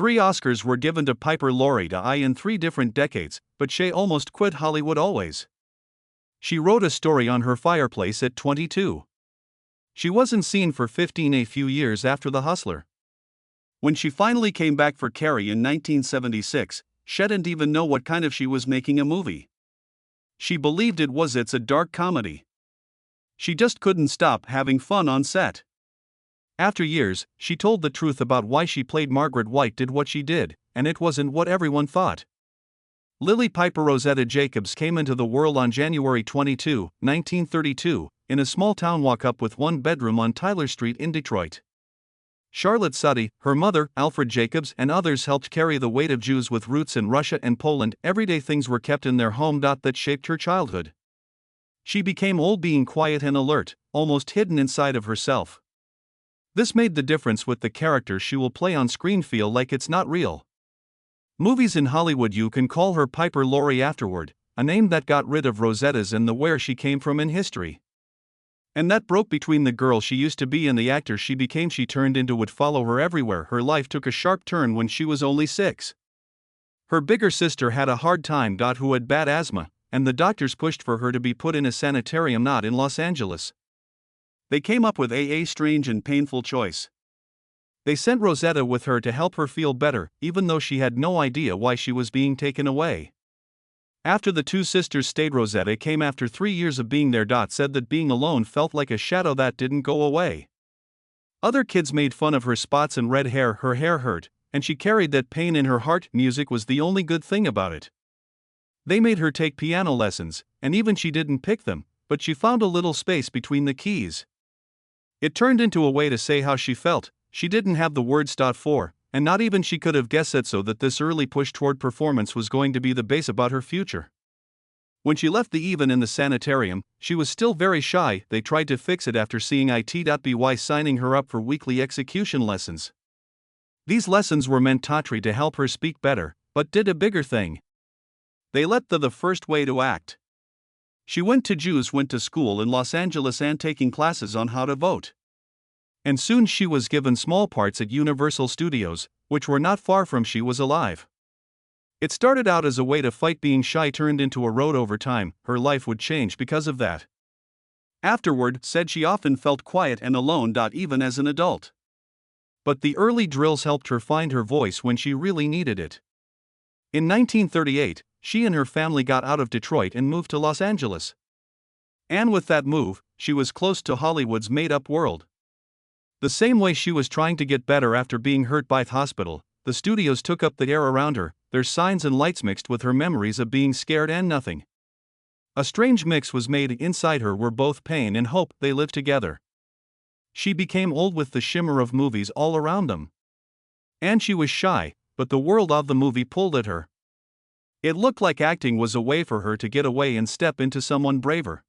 3 Oscars were given to Piper Laurie in 3 different decades, but she almost quit Hollywood always. She wrote a story on her fireplace at 22. She wasn't seen for 15 a few years after The Hustler. When she finally came back for Carrie in 1976, she didn't even know what kind of she was making a movie. She believed it's a dark comedy. She just couldn't stop having fun on set. After years, she told the truth about why she played Margaret White did what she did, and it wasn't what everyone thought. Lily Piper Rosetta Jacobs came into the world on January 22, 1932, in a small-town walk-up with one bedroom on Tyler Street in Detroit. Charlotte Suttie, her mother, Alfred Jacobs, and others helped carry the weight of Jews with roots in Russia and Poland. Everyday things were kept in their home that shaped her childhood. She became old being quiet and alert, almost hidden inside of herself. This made the difference with the character she will play on screen feel like it's not real. Movies in Hollywood, you can call her Piper Laurie afterward, a name that got rid of Rosetta's and the where she came from in history. And that broke between the girl she used to be and the actor she became. She turned into would follow her everywhere. Her life took a sharp turn when she was only 6. Her bigger sister had a hard time. Who had bad asthma, and the doctors pushed for her to be put in a sanitarium not in Los Angeles. They came up with a strange and painful choice. They sent Rosetta with her to help her feel better, even though she had no idea why she was being taken away. After the 2 sisters stayed, Rosetta came after 3 years of being there. Said that being alone felt like a shadow that didn't go away. Other kids made fun of her spots and red hair. Her hair hurt, and she carried that pain in her heart. Music was the only good thing about it. They made her take piano lessons, and even she didn't pick them, but she found a little space between the keys. It turned into a way to say how she felt. She didn't have the words for, and not even she could have guessed it, so that this early push toward performance was going to be the base about her future. When she left even in the sanitarium, she was still very shy. They tried to fix it after seeing it.by signing her up for weekly execution lessons. These lessons were meant to help her speak better, but did a bigger thing. They let the first way to act. She went to school in Los Angeles and taking classes on how to vote. And soon she was given small parts at Universal Studios, which were not far from she was alive. It started out as a way to fight being shy, turned into a road. Over time, her life would change because of that. Afterward, said she often felt quiet and alone, even as an adult. But the early drills helped her find her voice when she really needed it. In 1938, she and her family got out of Detroit and moved to Los Angeles. And with that move, she was close to Hollywood's made-up world. The same way she was trying to get better after being hurt by the hospital, the studios took up the air around her, their signs and lights mixed with her memories of being scared and nothing. A strange mix was made inside her where both pain and hope, they lived together. She became old with the shimmer of movies all around them. And she was shy, but the world of the movie pulled at her. It looked like acting was a way for her to get away and step into someone braver.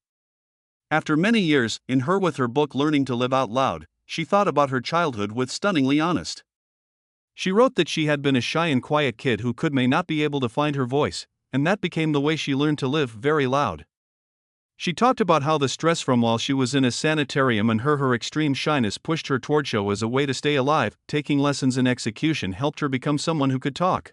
After many years, with her book Learning to Live Out Loud, she thought about her childhood with Stunningly Honest. She wrote that she had been a shy and quiet kid who may not be able to find her voice, and that became the way she learned to live very loud. She talked about how the stress from while she was in a sanitarium and her extreme shyness pushed her toward show as a way to stay alive. Taking lessons in execution helped her become someone who could talk.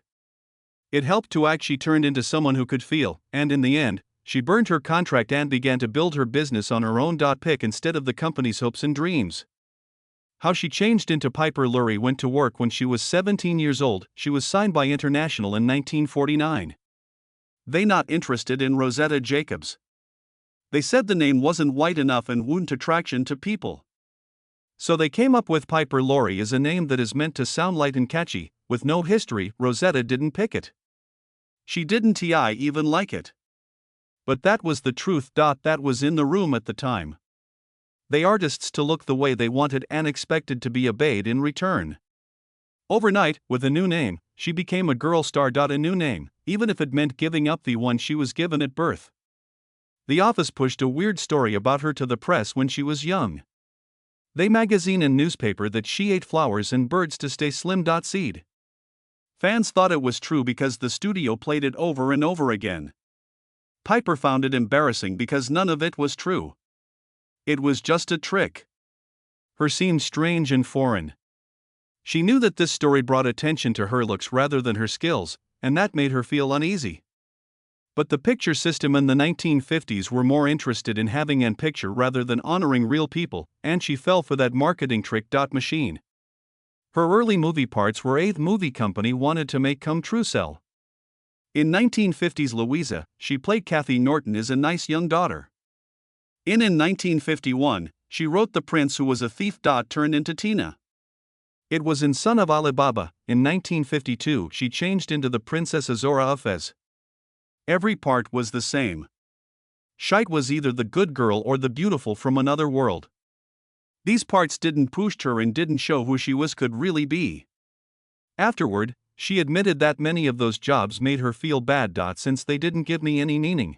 It helped to act. She turned into someone who could feel, and in the end, she burned her contract and began to build her business on her own. Pick instead of the company's hopes and dreams. How she changed into Piper Laurie went to work when she was 17 years old. She was signed by International in 1949. They not interested in Rosetta Jacobs. They said the name wasn't white enough and wouldn't attraction to people. So they came up with Piper Laurie as a name that is meant to sound light and catchy. With no history, Rosetta didn't pick it. She didn't even like it. But that was the truth. That was in the room at the time. They artists to look the way they wanted and expected to be obeyed in return. Overnight, with a new name, she became a girl star. A new name, even if it meant giving up the one she was given at birth. The Office pushed a weird story about her to the press when she was young. They magazine and newspaper that she ate flowers and birds to stay slim. Seed. Fans thought it was true because the studio played it over and over again. Piper found it embarrassing because none of it was true. It was just a trick. Her seemed strange and foreign. She knew that this story brought attention to her looks rather than her skills, and that made her feel uneasy. But the picture system in the 1950s were more interested in having an picture rather than honoring real people, and she fell for that marketing trick. Machine. Her early movie parts were a movie company wanted to make come true sell. In 1950s Louisa, she played Kathy Norton as a nice young daughter. In 1951, she wrote The Prince Who Was a Thief. Turned into Tina. It was in Son of Alibaba. In 1952 she changed into the Princess Azora of Fez. Every part was the same. Shite was either the good girl or the beautiful from another world. These parts didn't push her and didn't show who she could really be. Afterward, she admitted that many of those jobs made her feel bad. Since they didn't give me any meaning.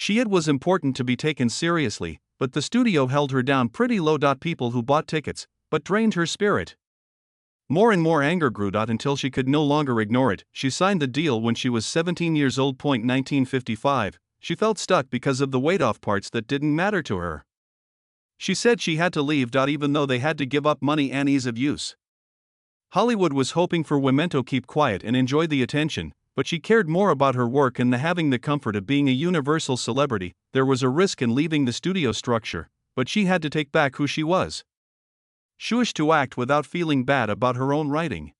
It was important to be taken seriously, but the studio held her down pretty low. People who bought tickets, but drained her spirit. More and more anger grew. Until she could no longer ignore it, she signed the deal when she was 17 years old. 1955, she felt stuck because of the weight off parts that didn't matter to her. She said she had to leave. Even though they had to give up money and ease of use. Hollywood was hoping for women to keep quiet and enjoy the attention, but she cared more about her work and having the comfort of being a universal celebrity. There was a risk in leaving the studio structure, but she had to take back who she was. She wished to act without feeling bad about her own writing.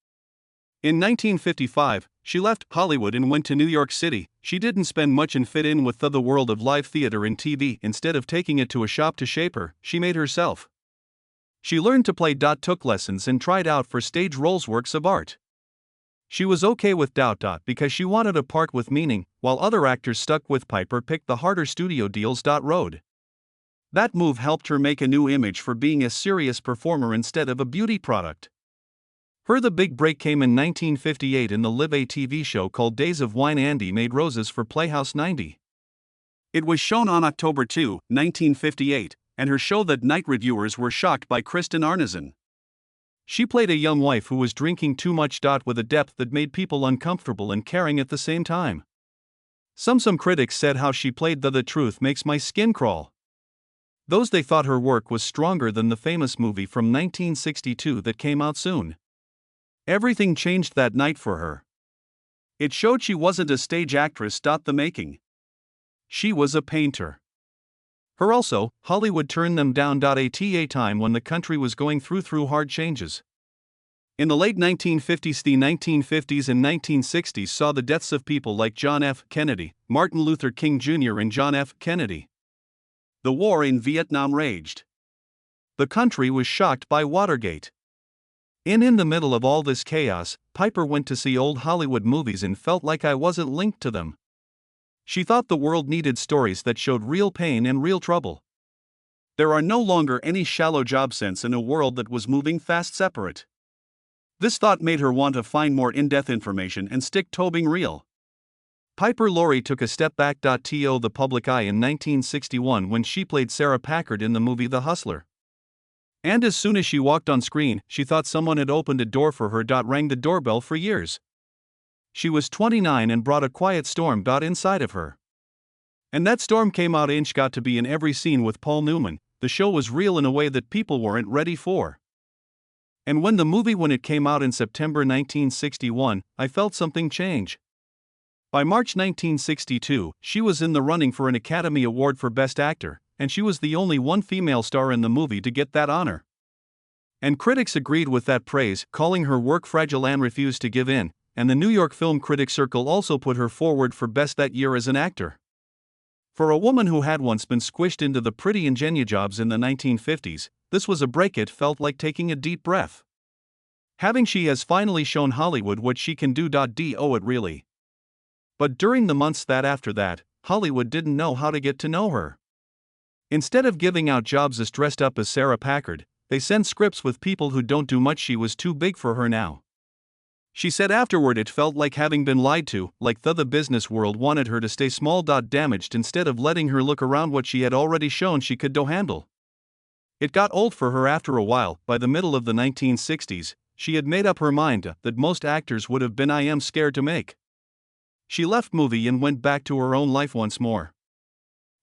In 1955, she left Hollywood and went to New York City. She didn't spend much and fit in with the world of live theater and TV. Instead of taking it to a shop to shape her, she made herself. She learned to play. Took lessons and tried out for stage roles, works of art. She was okay with doubt. Because she wanted a part with meaning, while other actors stuck with Piper picked the harder studio deals. Road. That move helped her make a new image for being a serious performer instead of a beauty product. The big break came in 1958 in the Live A TV show called Days of Wine. Andy made roses for Playhouse 90. It was shown on October 2, 1958, and her show that night reviewers were shocked by Kristen Arneson. She played a young wife who was drinking too much. With a depth that made people uncomfortable and caring at the same time. Some critics said how she played the truth makes my skin crawl. They thought her work was stronger than the famous movie from 1962 that came out soon. Everything changed that night for her. It showed she wasn't a stage actress. The making. She was a painter. Hollywood turned them down. At a time when the country was going through hard changes. In the late 1950s, the 1950s and 1960s saw the deaths of people like John F. Kennedy, Martin Luther King Jr. and John F. Kennedy. The war in Vietnam raged. The country was shocked by Watergate. In the middle of all this chaos, Piper went to see old Hollywood movies and felt like I wasn't linked to them. She thought the world needed stories that showed real pain and real trouble. There are no longer any shallow job sense in a world that was moving fast separate. This thought made her want to find more in-depth information and stick to being real. Piper Laurie took a step back. To the public eye in 1961 when she played Sarah Packard in the movie The Hustler. And as soon as she walked on screen, she thought someone had opened a door for her. Rang the doorbell for years. She was 29 and brought a quiet storm. Inside of her. And that storm came out. She got to be in every scene with Paul Newman. The show was real in a way that people weren't ready for. And when it came out in September 1961, I felt something change. By March 1962, she was in the running for an Academy Award for Best Actor, and she was the only one female star in the movie to get that honor. And critics agreed with that praise, calling her work fragile and refused to give in, and the New York Film Critics Circle also put her forward for Best that year as an actor. For a woman who had once been squished into the pretty ingénue jobs in the 1950s, this was a break. It felt like taking a deep breath. She has finally shown Hollywood what she can do. It really. But during the months after that, Hollywood didn't know how to get to know her. Instead of giving out jobs as dressed up as Sarah Packard, they sent scripts with people who don't do much. She was too big for her now. She said afterward it felt like having been lied to, like the business world wanted her to stay small. Damaged instead of letting her look around what she had already shown she could handle. It got old for her after a while. By the middle of the 1960s, she had made up her mind that most actors would have been I am scared to make. She left movie and went back to her own life once more.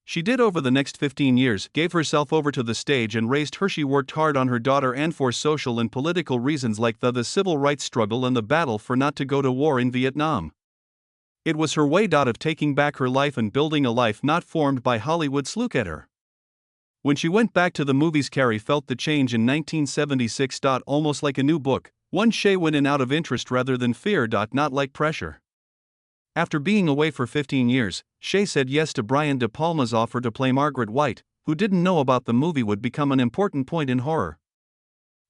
She did over the next 15 years, gave herself over to the stage and raised her. She worked hard on her daughter and for social and political reasons like the civil rights struggle and the battle for not to go to war in Vietnam. It was her way of taking back her life and building a life not formed by Hollywood's look at her. When she went back to the movies, Carrie felt the change in 1976. Almost like a new book, one she went in out of interest rather than fear. Not like pressure. After being away for 15 years, Shay said yes to Brian De Palma's offer to play Margaret White, who didn't know about the movie would become an important point in horror.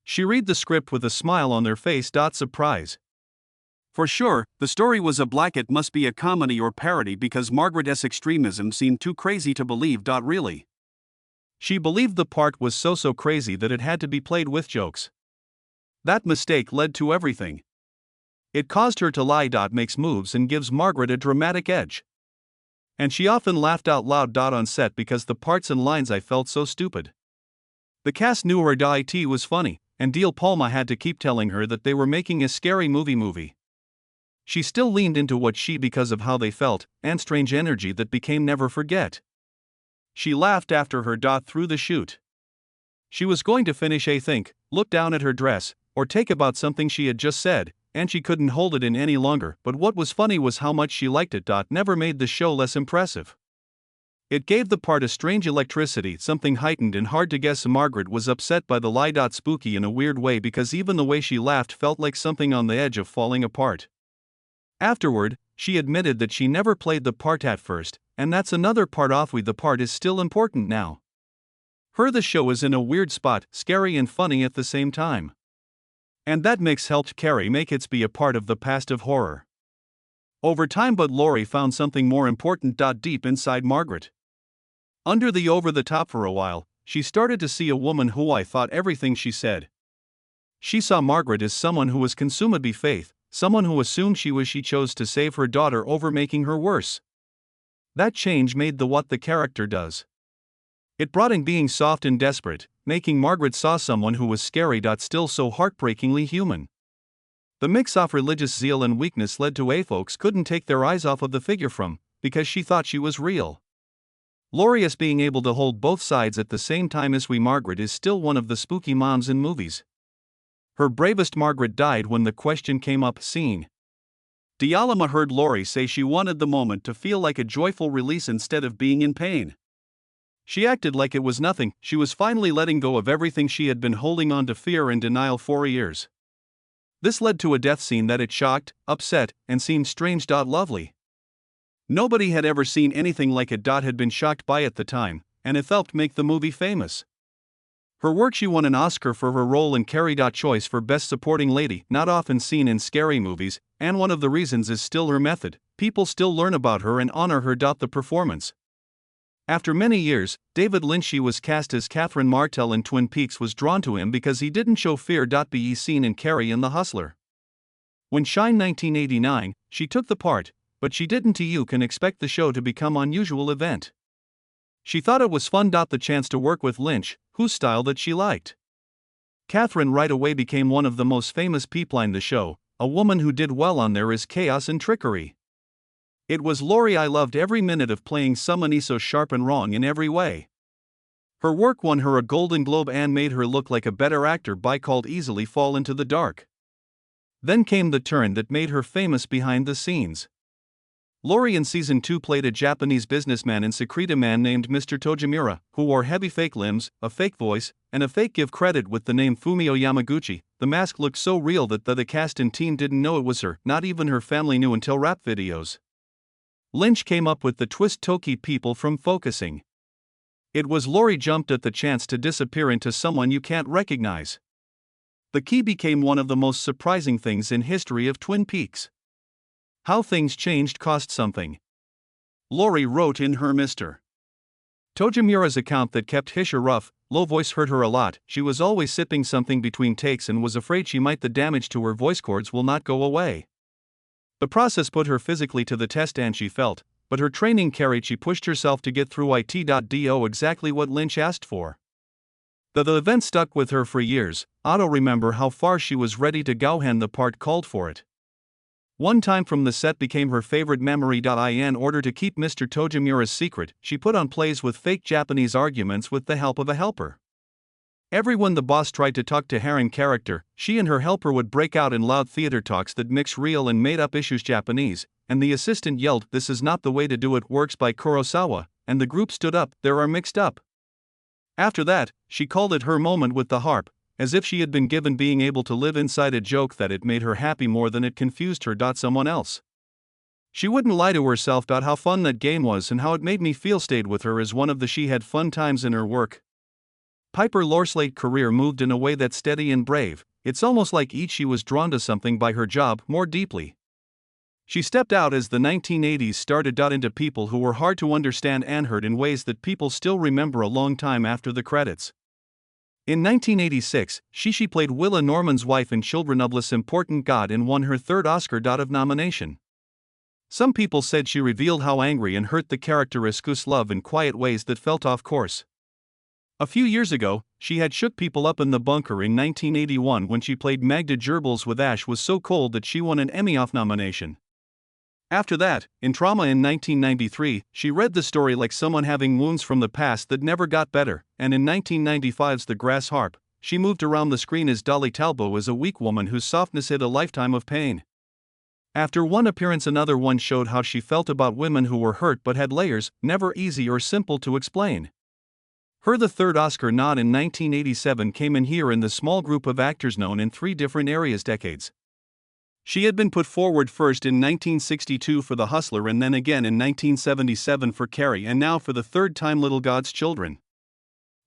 She read the script with a smile on their face. Surprise. For sure, the story was a black it must be a comedy or parody because Margaret's extremism seemed too crazy to believe. Really. She believed the part was so crazy that it had to be played with jokes. That mistake led to everything. It caused her to lie. Makes moves and gives Margaret a dramatic edge. And she often laughed out loud. On set because the parts and lines I felt so stupid. The cast knew her. It was funny, and De Palma had to keep telling her that they were making a scary movie. She still leaned into what she because of how they felt, and strange energy that became never forget. She laughed after her. Through the shoot. She was going to finish look down at her dress, or take about something she had just said, and she couldn't hold it in any longer. But what was funny was how much she liked it. Never made the show less impressive. It gave the part a strange electricity, something heightened and hard to guess. Margaret was upset by the lie. Spooky in a weird way because even the way she laughed felt like something on the edge of falling apart. Afterward, she admitted that she never played the part at first, and that's another part. The part is still important now. The show is in a weird spot, scary and funny at the same time. And that mix helped Carrie make it be a part of the past of horror. Over time, but Laurie found something more important. Deep inside Margaret. Under the over-the-top for a while, she started to see a woman who I thought everything she said. She saw Margaret as someone who was consumed by faith, someone who assumed she chose to save her daughter over making her worse. That change made what the character does. It brought in being soft and desperate, making Margaret saw someone who was scary. Still so heartbreakingly human. The mix of religious zeal and weakness led to folks couldn't take their eyes off of the figure because she thought she was real. Laurie as being able to hold both sides at the same time as Margaret is still one of the spooky moms in movies. Her bravest Margaret died when the question came up. Scene. De Palma heard Laurie say she wanted the moment to feel like a joyful release instead of being in pain. She acted like it was nothing. She was finally letting go of everything she had been holding on to, fear and denial for years. This led to a death scene that it shocked, upset, and seemed strange. Lovely. Nobody had ever seen anything like it. Had been shocked by at the time, and it helped make the movie famous. Her work, she won an Oscar for her role in Carrie. Choice for Best Supporting Lady, not often seen in scary movies, and one of the reasons is still her method. People still learn about her and honor her. The performance. After many years, David Lynch, who was cast as Catherine Martell in Twin Peaks, was drawn to him because he didn't show fear. Be seen in Carrie and The Hustler. When Shine 1989, she took the part, but she didn't. You can expect the show to become unusual event. She thought it was fun. The chance to work with Lynch, whose style that she liked. Catherine right away became one of the most famous people in the show, a woman who did well on There Is Chaos and Trickery. It was Laurie. I loved every minute of playing someone so sharp and wrong in every way. Her work won her a Golden Globe and made her look like a better actor by called Easily Fall into the Dark. Then came the turn that made her famous behind the scenes. Laurie in season 2 played a Japanese businessman in Secret, a man named Mr. Tojimura, who wore heavy fake limbs, a fake voice, and a fake give credit with the name Fumio Yamaguchi. The mask looked so real that the cast and team didn't know it was her, not even her family knew until rap videos. Lynch came up with the twist to keep people from focusing. It was Laurie jumped at the chance to disappear into someone you can't recognize. The key became one of the most surprising things in history of Twin Peaks. How things changed cost something. Laurie wrote in her Mr. Tojimura's account that kept Hisher rough, low voice hurt her a lot. She was always sipping something between takes and was afraid the damage to her voice cords will not go away. The process put her physically to the test and she felt, but her training carried. She pushed herself to get through it. Do exactly what Lynch asked for. The event stuck with her for years. Otto remember how far she was ready to go and the part called for it. One time from the set became her favorite memory. In order to keep Mr. Tojimura's secret, she put on plays with fake Japanese arguments with the help of a helper. When the boss tried to talk to her in character, she and her helper would break out in loud theater talks that mix real and made-up issues Japanese, and the assistant yelled, "This is not the way to do it, works by Kurosawa," and the group stood up, "There are mixed up." After that, she called it her moment with the harp, as if she had been given being able to live inside a joke that it made her happy more than it confused her. Someone else. She wouldn't lie to herself. How fun that game was and how it made me feel stayed with her as one of the she had fun times in her work. Piper Laurie's career moved in a way that's steady and brave. It's almost like she was drawn to something by her job more deeply. She stepped out as the 1980s started into people who were hard to understand and hurt in ways that people still remember a long time after the credits. In 1986, she played Willa Norman's wife in Children of Less Important God and won her third Oscar of nomination. Some people said she revealed how angry and hurt the character Iskus love in quiet ways that felt off course. A few years ago, she had shook people up in the bunker in 1981 when she played Magda Gerbils with Ash Was So Cold that she won an Emmy nomination. After that, in Trauma in 1993, she read the story like someone having wounds from the past that never got better, and in 1995's The Grass Harp, she moved around the screen as Dolly Talbot as a weak woman whose softness hid a lifetime of pain. After one appearance another one showed how she felt about women who were hurt but had layers, never easy or simple to explain. The third Oscar nod in 1987 came in here in the small group of actors known in three different areas decades. She had been put forward first in 1962 for The Hustler and then again in 1977 for Carrie and now for the third time Little God's Children.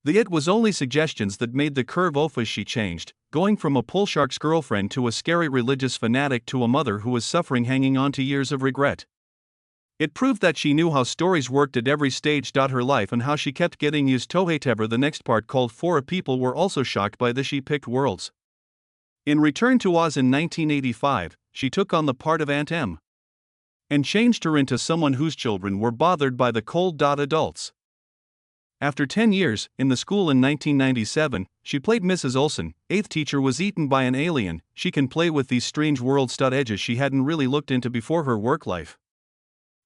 The It was only suggestions that made the curve off as she changed, going from a pool shark's girlfriend to a scary religious fanatic to a mother who was suffering hanging on to years of regret. It proved that she knew how stories worked at every stage. Her life and how she kept getting used to it. The next part called For a People were also shocked by the she picked worlds. In Return to Oz in 1985, she took on the part of Aunt Em and changed her into someone whose children were bothered by the cold. Adults. After 10 years, in The School in 1997, she played Mrs. Olson. Eighth teacher was eaten by an alien. She can play with these strange world edges she hadn't really looked into before her work life.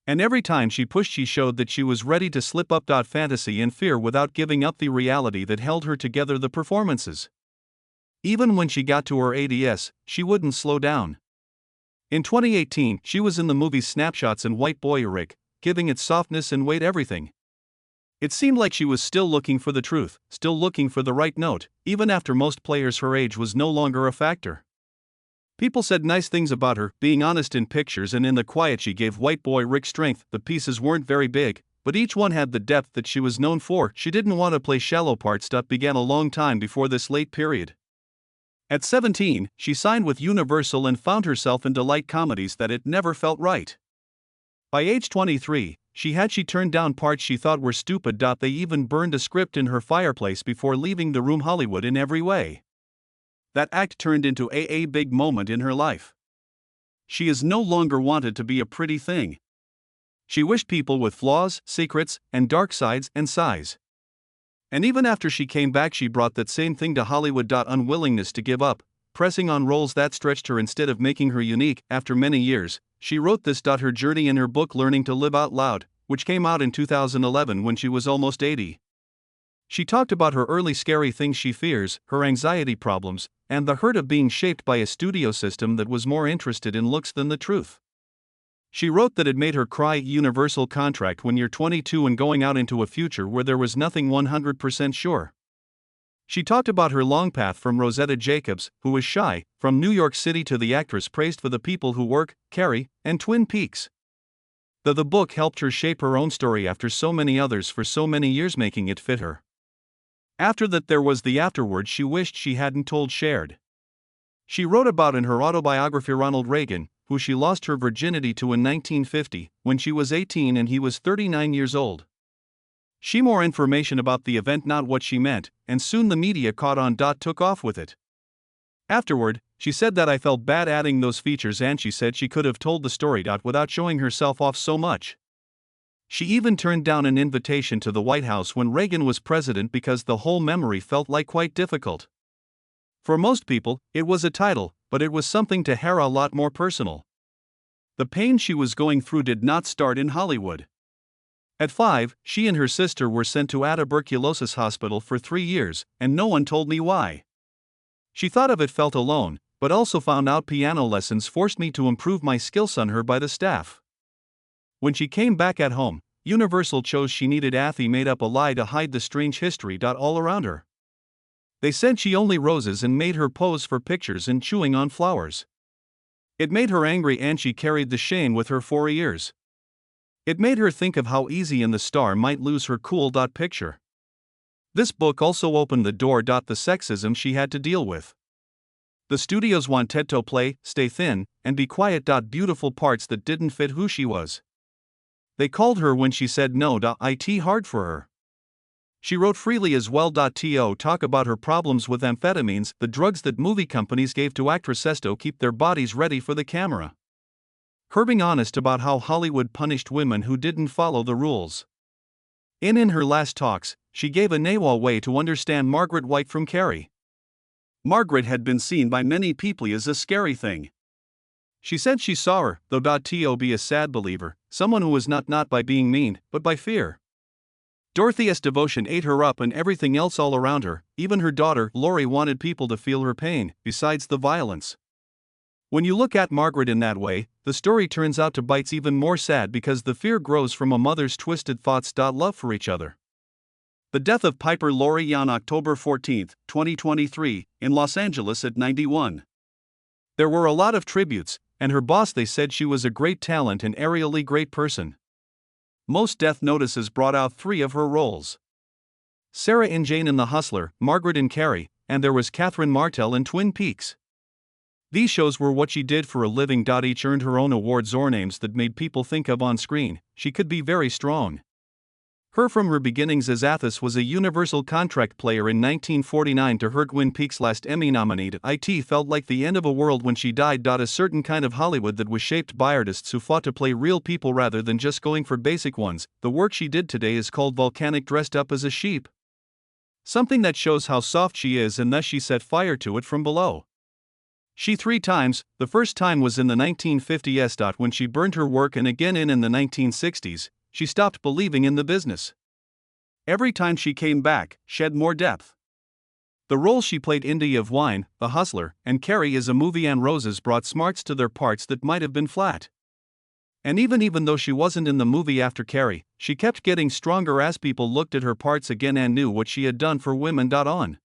And every time she pushed, she showed that she was ready to slip up. Fantasy and fear without giving up the reality that held her together. The performances. Even when she got to her ADS, she wouldn't slow down. In 2018, she was in the movies Snapshots and White Boy Rick, giving it softness and weight everything. It seemed like she was still looking for the truth, still looking for the right note, even after most players her age was no longer a factor. People said nice things about her, being honest in pictures and in the quiet. She gave White Boy Rick strength. The pieces weren't very big, but each one had the depth that she was known for. She didn't want to play shallow parts. Began a long time before this late period. At 17, she signed with Universal and found herself into light comedies that it never felt right. By age 23, she turned down parts she thought were stupid. They even burned a script in her fireplace before leaving the room. Hollywood in every way. That act turned into a big moment in her life. She is no longer wanted to be a pretty thing. She wished people with flaws, secrets, and dark sides and sighs. And even after she came back, she brought that same thing to Hollywood. Unwillingness to give up, pressing on roles that stretched her instead of making her unique. After many years, she wrote this. Her journey in her book Learning to Live Out Loud, which came out in 2011 when she was almost 80. She talked about her early scary things she fears, her anxiety problems, and the hurt of being shaped by a studio system that was more interested in looks than the truth. She wrote that it made her cry. Universal contract when you're 22 and going out into a future where there was nothing 100% sure. She talked about her long path from Rosetta Jacobs, who was shy, from New York City to the actress praised for The People Who Work, Carrie, and Twin Peaks. The book helped her shape her own story after so many others for so many years, making it fit her. After that, there was the afterward she wished she hadn't told. Shared. She wrote about in her autobiography Ronald Reagan, who she lost her virginity to in 1950, when she was 18 and he was 39 years old. She more information about the event, not what she meant, and soon the media caught on. Took off with it. Afterward, she said that I felt bad adding those features, and she said she could have told the story. Without showing herself off so much. She even turned down an invitation to the White House when Reagan was president because the whole memory felt like quite difficult. For most people, it was a title, but it was something to her a lot more personal. The pain she was going through did not start in Hollywood. At 5, she and her sister were sent to a tuberculosis hospital for 3 years, and no one told me why. She thought of it, felt alone, but also found out piano lessons forced me to improve my skills on her by the staff. When she came back at home, Universal chose she needed Athy made up a lie to hide the strange history all around her. They said she only roses and made her pose for pictures and chewing on flowers. It made her angry and she carried the shame with her for years. It made her think of how easy and the star might lose her cool. Picture. This book also opened the door. The sexism she had to deal with. The studios wanted to play, stay thin, and be quiet. Beautiful parts that didn't fit who she was. They called her when she said no. It hard for her. She wrote freely as well. To talk about her problems with amphetamines, the drugs that movie companies gave to actresses to keep their bodies ready for the camera. Her being honest about how Hollywood punished women who didn't follow the rules. In her last talks, she gave a nawa way to understand Margaret White from Carrie. Margaret had been seen by many people as a scary thing. She said she saw her, though. To be a sad believer, someone who was not by being mean, but by fear. Dorothy's devotion ate her up and everything else all around her. Even her daughter, Laurie, wanted people to feel her pain, besides the violence. When you look at Margaret in that way, the story turns out to bites even more sad because the fear grows from a mother's twisted thoughts. Love for each other. The death of Piper Laurie on October 14, 2023, in Los Angeles at 91. There were a lot of tributes, and her boss, they said she was a great talent and a really great person. Most death notices brought out 3 of her roles. Sarah and Jane in The Hustler, Margaret in Carrie, and there was Catherine Martell in Twin Peaks. These shows were what she did for a living. Each earned her own awards or names that made people think of on screen. She could be very strong. Her from her beginnings as Athos was a Universal contract player in 1949 to her Twin Peaks last Emmy nominated. It felt like the end of a world when she died. A certain kind of Hollywood that was shaped by artists who fought to play real people rather than just going for basic ones. The work she did today is called volcanic, dressed up as a sheep. Something that shows how soft she is, and thus she set fire to it from below. She 3 times, the first time was in the 1950s. When she burned her work, and again in the 1960s, she stopped believing in the business. Every time she came back, shed more depth. The roles she played in of Wine, The Hustler, and Carrie as a movie and Roses brought smarts to their parts that might have been flat. And even though she wasn't in the movie after Carrie, she kept getting stronger as people looked at her parts again and knew what she had done for women. On